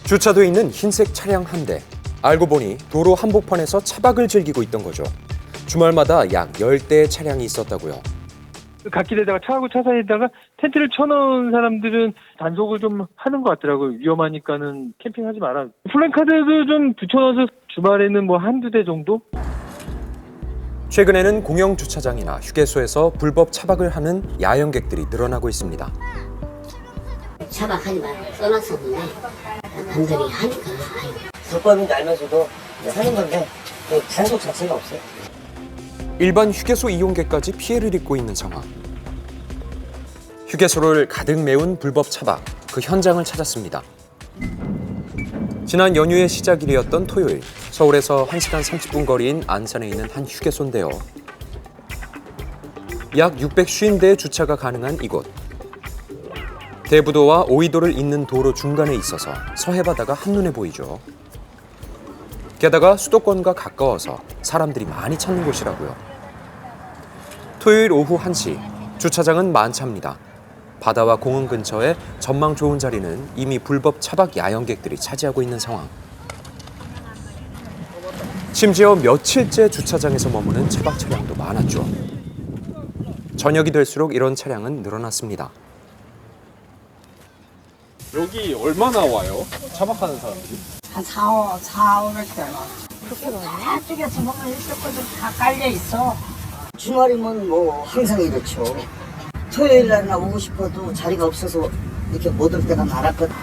주차돼 있는 흰색 차량 한 대. 알고 보니 도로 한복판에서 차박을 즐기고 있던 거죠. 주말마다 약 10대의 차량이 있었다고요. 갓길에다가 차하고 차 사이에다가 텐트를 쳐놓은 사람들은 단속을 좀 하는 것 같더라고요. 위험하니까는 캠핑하지 마라. 플랜카드도 좀 붙여놔서 주말에는 뭐 한두 대 정도? 최근에는 공영 주차장이나 휴게소에서 불법 차박을 하는 야영객들이 늘어나고 있습니다. 차박하지 말고 써놨었는데 남들이 하니까 불법인 줄 알면서도 하는 건데 단속 자체가 없어요. 일반 휴게소 이용객까지 피해를 입고 있는 상황. 휴게소를 가득 메운 불법 차박, 그 현장을 찾았습니다. 지난 연휴의 시작일이었던 토요일, 서울에서 1시간 30분 거리인 안산에 있는 한 휴게소인데요. 약 650대의 주차가 가능한 이곳. 대부도와 오이도를 잇는 도로 중간에 있어서 서해바다가 한눈에 보이죠. 게다가 수도권과 가까워서 사람들이 많이 찾는 곳이라고요. 토요일 오후 1시, 주차장은 만차입니다. 바다와 공원 근처에 전망 좋은 자리는 이미 불법 차박 야영객들이 차지하고 있는 상황. 심지어 며칠째 주차장에서 머무는 차박 차량도 많았죠. 저녁이 될수록 이런 차량은 늘어났습니다. 여기 얼마나 와요? 차박하는 사람들이? 한 4, 5일 때 그렇게 많이? 저쪽에 주먹을 일쪽까지 다 깔려 있어. 주말이면 뭐 항상 이렇죠. 토요일 날이나 오고 싶어도 자리가 없어서 이렇게 못 올 때가 많았거든.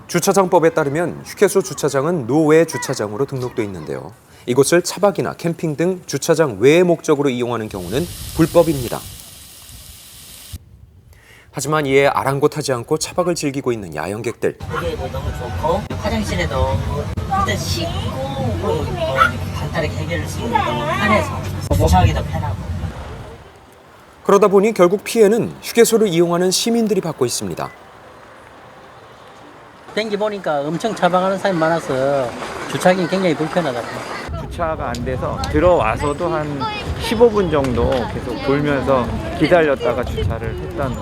주차장법에 따르면 휴게소 주차장은 노외 주차장으로 등록돼 있는데요. 이곳을 차박이나 캠핑 등 주차장 외의 목적으로 이용하는 경우는 불법입니다. 하지만 이에 아랑곳하지 않고 차박을 즐기고 있는 야영객들. 여기도 너무 좋고 화장실에도 일단 씻고 뭐 간단하게 해결할 수 있는 게 너무 편해서 주차하기도 편하고. 그러다 보니 결국 피해는 휴게소를 이용하는 시민들이 받고 있습니다. 땡기 보니까 엄청 차박하는 사람이 많아서 주차하기 굉장히 불편하더라고요. 주차가 안 돼서 들어와서도 한 15분 정도 계속 돌면서 기다렸다가 주차를 했다는.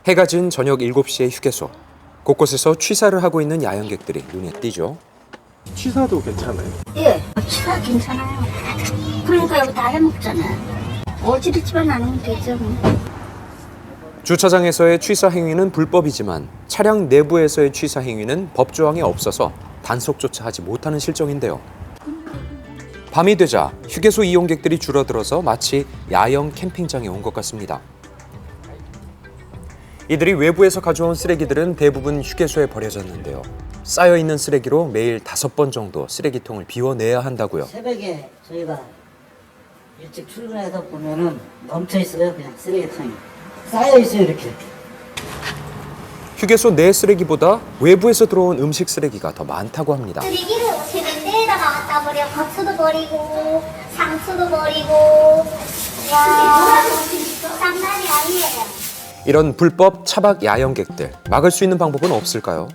해가 진 저녁 7시의 휴게소. 곳곳에서 취사를 하고 있는 야영객들이 눈에 띄죠. 취사도 괜찮아요? 예, 취사 괜찮아요. 그러니까 여기 다 해먹잖아요. 어지를 집에 나누면 되죠. 주차장에서의 취사 행위는 불법이지만 차량 내부에서의 취사 행위는 법 조항이 없어서 단속조차 하지 못하는 실정인데요. 밤이 되자 휴게소 이용객들이 줄어들어서 마치 야영 캠핑장에 온 것 같습니다. 이들이 외부에서 가져온 쓰레기들은 대부분 휴게소에 버려졌는데요. 쌓여있는 쓰레기로 매일 5번 정도 쓰레기통을 비워내야 한다고요. 새벽에 저희가 일찍 출근해서 보면은 멈춰 있어요. 그냥 쓰레기통이 쌓여 있어요. 이렇게. 휴게소 내 쓰레기보다 외부에서 들어온 음식 쓰레기가 더 많다고 합니다. 쓰레기를 세면대에다가 갖다 버려. 고추도 버리고 상추도 버리고. 와, 장난이 아니에요. 이런 불법 차박 야영객들 막을 수 있는 방법은 없을까요?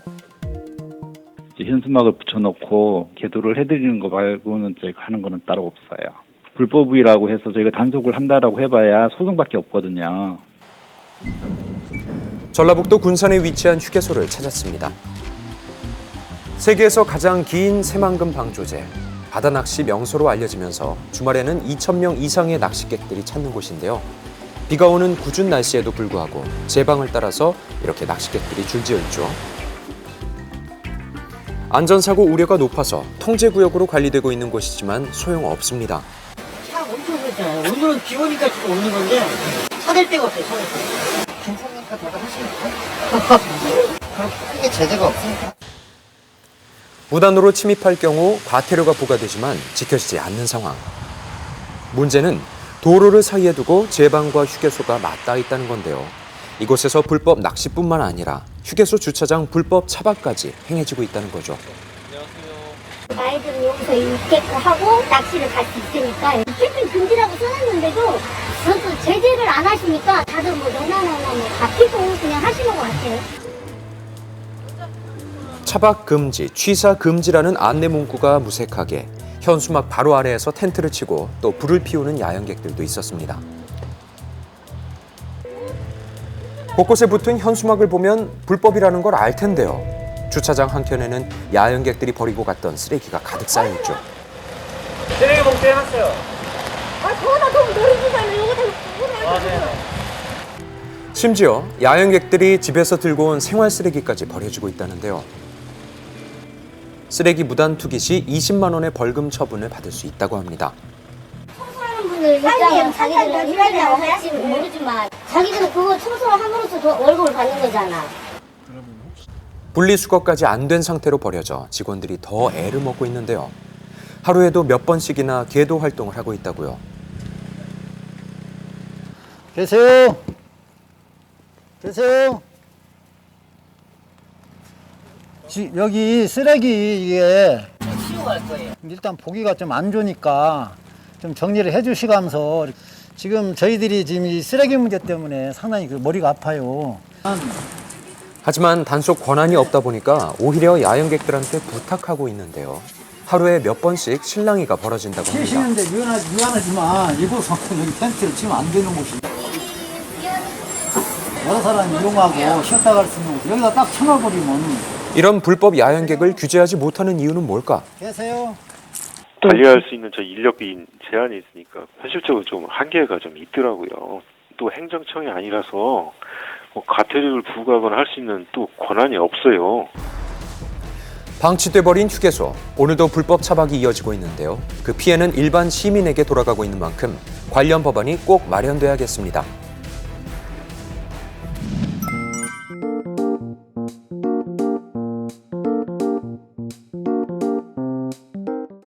현수막을 붙여놓고 계도를 해드리는 거 말고는 저희가 하는 거는 따로 없어요. 불법이라고 해서 저희가 단속을 한다라고 해봐야 소송밖에 없거든요. 전라북도 군산에 위치한 휴게소를 찾았습니다. 세계에서 가장 긴 새만금 방조제, 바다 낚시 명소로 알려지면서 주말에는 2,000명 이상의 낚시객들이 찾는 곳인데요. 비가 오는 궂은 날씨에도 불구하고 제방을 따라서 이렇게 낚시객들이 줄지어 있죠. 안전사고 우려가 높아서 통제구역으로 관리되고 있는 곳이지만 소용없습니다. 차 엄청 그랬잖아요. 오늘은 비 오니까 지금 오는 건데 찾을 데가 없어요. 찾을 데가. 괜찮으니까 다들 하시니까. 그럼 크게 제재가 없으니까. 무단으로 침입할 경우 과태료가 부과되지만 지켜지지 않는 상황. 문제는 도로를 사이에 두고 제방과 휴게소가 맞닿아 있다는 건데요. 이곳에서 불법 낚시뿐만 아니라 휴게소 주차장 불법 차박까지 행해지고 있다는 거죠. 아이들은 여기서 있게끔 하고 낚시를 갈 수 있으니까 캠핑 금지라고 써놨는데도 전부 제재를 안 하시니까 다들 뭐 너나나나 뭐 가피고 그냥 하시는 것 같아요. 차박 금지, 취사 금지라는 안내 문구가 무색하게 현수막 바로 아래에서 텐트를 치고 또 불을 피우는 야영객들도 있었습니다. 곳곳에 붙은 현수막을 보면 불법이라는 걸 알 텐데요. 주차장 한켠에는 야영객들이 버리고 갔던 쓰레기가 가득 쌓여 있죠. 쓰레기 봉투 해놨어요. 그거다 좀 버리지잖아요. 이거 다 심지어 야영객들이 집에서 들고 온 생활 쓰레기까지 버려지고 있다는데요. 쓰레기 무단 투기 시 20만 원의 벌금 처분을 받을 수 있다고 합니다. 청소하는 분들 입장은 자기들은 일하려고 할지 모르지만 자기들은 그거 청소를 함으로써 더 월급을 받는 거잖아. 분리수거까지 안 된 상태로 버려져 직원들이 더 애를 먹고 있는데요. 하루에도 몇 번씩이나 계도 활동을 하고 있다고요. 계세요? 계세요? 여기 쓰레기 이게 치워갈 거예요. 일단 보기가 좀 안 좋으니까 좀 정리를 해주시면서 지금 저희들이 지금 이 쓰레기 문제 때문에 상당히 그 머리가 아파요. 하지만 단속 권한이 없다 보니까 오히려 야영객들한테 부탁하고 있는데요. 하루에 몇 번씩 실랑이가 벌어진다고 합니다. 쉬시는데 미안하지만 이곳은 여기 텐트를 치면 안 되는 곳이 여러 사람이 이용하고 쉬었다 갈 수 있는 곳 여기다 딱 쳐놔버리면. 이런 불법 야영객을 규제하지 못하는 이유는 뭘까? 계세요? 관리할 수 있는 저 인력비 제한이 있으니까 현실적으로 좀 한계가 좀 있더라고요. 또 행정청이 아니라서 뭐 과태료를 부과하거나 할 수 있는 또 권한이 없어요. 방치돼 버린 휴게소. 오늘도 불법 차박이 이어지고 있는데요. 그 피해는 일반 시민에게 돌아가고 있는 만큼 관련 법안이 꼭 마련돼야겠습니다.